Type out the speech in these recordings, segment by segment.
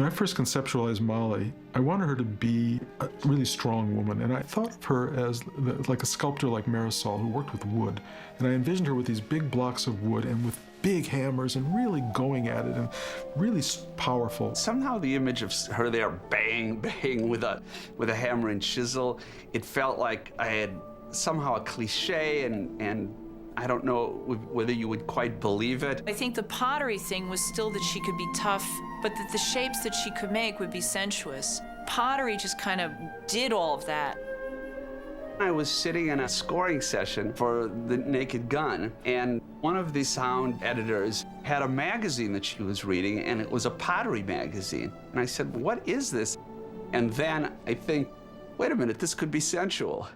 When I first conceptualized Molly, I wanted her to be a really strong woman, and I thought of her as like a sculptor like Marisol who worked with wood. And I envisioned her with these big blocks of wood and with big hammers and really going at it and really powerful. Somehow the image of her there bang, bang with a hammer and chisel, it felt like I had somehow a cliche and I don't know whether you would quite believe it. I think the pottery thing was still that she could be tough, but that the shapes that she could make would be sensuous. Pottery just kind of did all of that. I was sitting in a scoring session for The Naked Gun, and one of the sound editors had a magazine that she was reading, and it was a pottery magazine. And I said, "What is this?" And then I think, wait a minute, this could be sensual.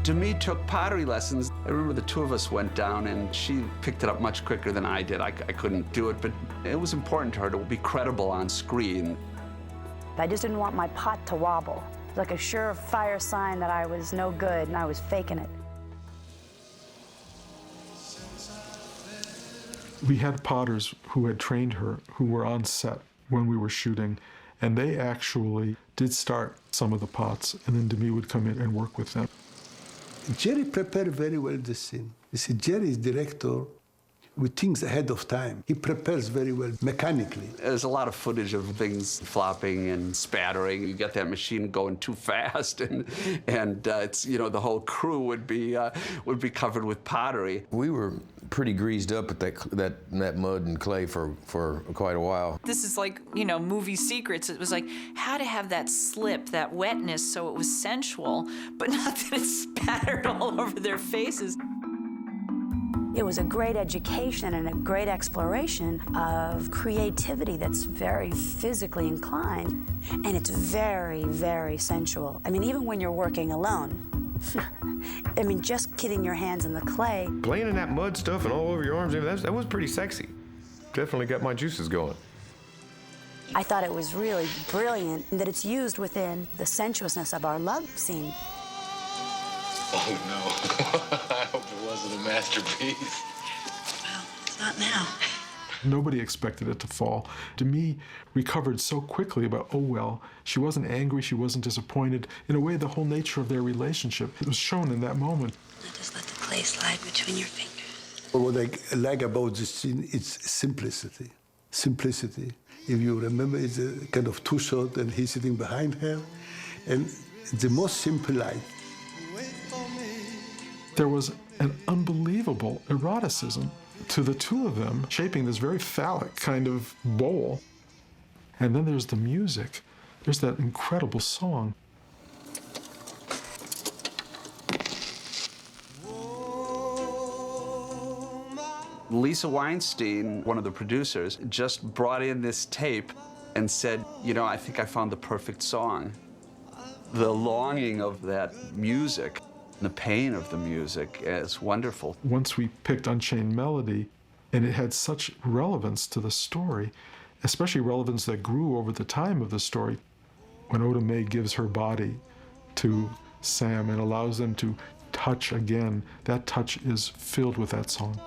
Demi took pottery lessons. I remember the two of us went down, and she picked it up much quicker than I did. I couldn't do it, but it was important to her to be credible on screen. I just didn't want my pot to wobble. It was like a surefire sign that I was no good and I was faking it. We had potters who had trained her, who were on set when we were shooting, and they actually did start some of the pots, and then Demi would come in and work with them. Jerry prepared very well the scene. You see, Jerry is director with things ahead of time. He prepares very well mechanically. There's a lot of footage of things flopping and spattering. You get that machine going too fast, and it's, you know, the whole crew would be covered with pottery. We were pretty greased up at that mud and clay for quite a while. This is like, you know, movie secrets. It was like how to have that slip, that wetness, so it was sensual, but not that it spattered all over their faces. It was a great education and a great exploration of creativity that's very physically inclined, and it's very, very sensual. I mean, even when you're working alone, I mean, just getting your hands in the clay. Playing in that mud stuff and all over your arms, that was pretty sexy. Definitely got my juices going. I thought it was really brilliant that it's used within the sensuousness of our love scene. Oh, no. I hope it wasn't a masterpiece. Well, it's not now. Nobody expected it to fall. Demi recovered so quickly about, oh, well, she wasn't angry, she wasn't disappointed. In a way, the whole nature of their relationship, it was shown in that moment. Now just let the clay slide between your fingers. What I like about this scene, it's simplicity. Simplicity. If you remember, it's a kind of two-shot, and he's sitting behind her, and the most simple light. There was an unbelievable eroticism to the two of them, shaping this very phallic kind of bowl. And then there's the music. There's that incredible song. Lisa Weinstein, one of the producers, just brought in this tape and said, you know, I think I found the perfect song. The longing of that music, the pain of the music is wonderful. Once we picked Unchained Melody, and it had such relevance to the story, especially relevance that grew over the time of the story, when Oda Mae gives her body to Sam and allows them to touch again, that touch is filled with that song.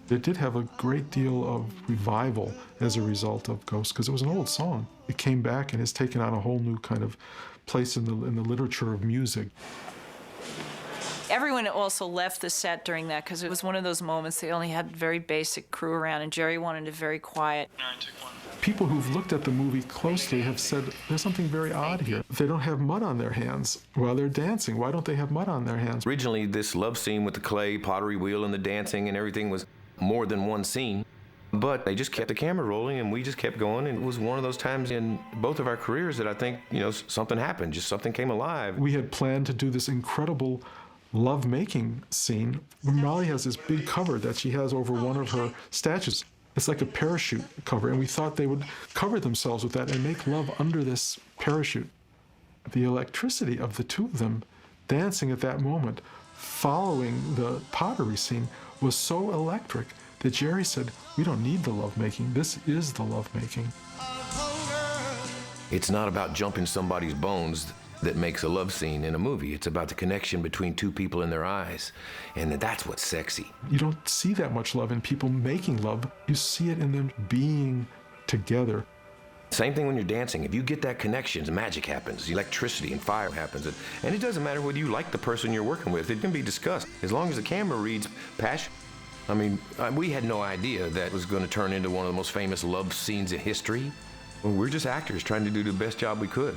It did have a great deal of revival as a result of Ghost, because it was an old song. It came back and has taken on a whole new kind of place in the literature of music. Everyone also left the set during that because it was one of those moments they only had very basic crew around, and Jerry wanted it very quiet. People who've looked at the movie closely have said there's something very odd here. They don't have mud on their hands while they're dancing. Why don't they have mud on their hands? Originally, this love scene with the clay, pottery wheel, and the dancing and everything was more than one scene. But they just kept the camera rolling, and we just kept going. And it was one of those times in both of our careers that I think, you know, something happened, just something came alive. We had planned to do this incredible love-making scene. Molly has this big cover that she has over one of her statues. It's like a parachute cover, and we thought they would cover themselves with that and make love under this parachute. The electricity of the two of them dancing at that moment, following the pottery scene, was so electric that Jerry said, we don't need the lovemaking. This is the lovemaking. It's not about jumping somebody's bones that makes a love scene in a movie. It's about the connection between two people in their eyes. And that's what's sexy. You don't see that much love in people making love. You see it in them being together. Same thing when you're dancing. If you get that connection, magic happens. Electricity and fire happens. And it doesn't matter whether you like the person you're working with. It can be discussed. As long as the camera reads passion. I mean, we had no idea that was going to turn into one of the most famous love scenes in history. Well, we're just actors trying to do the best job we could.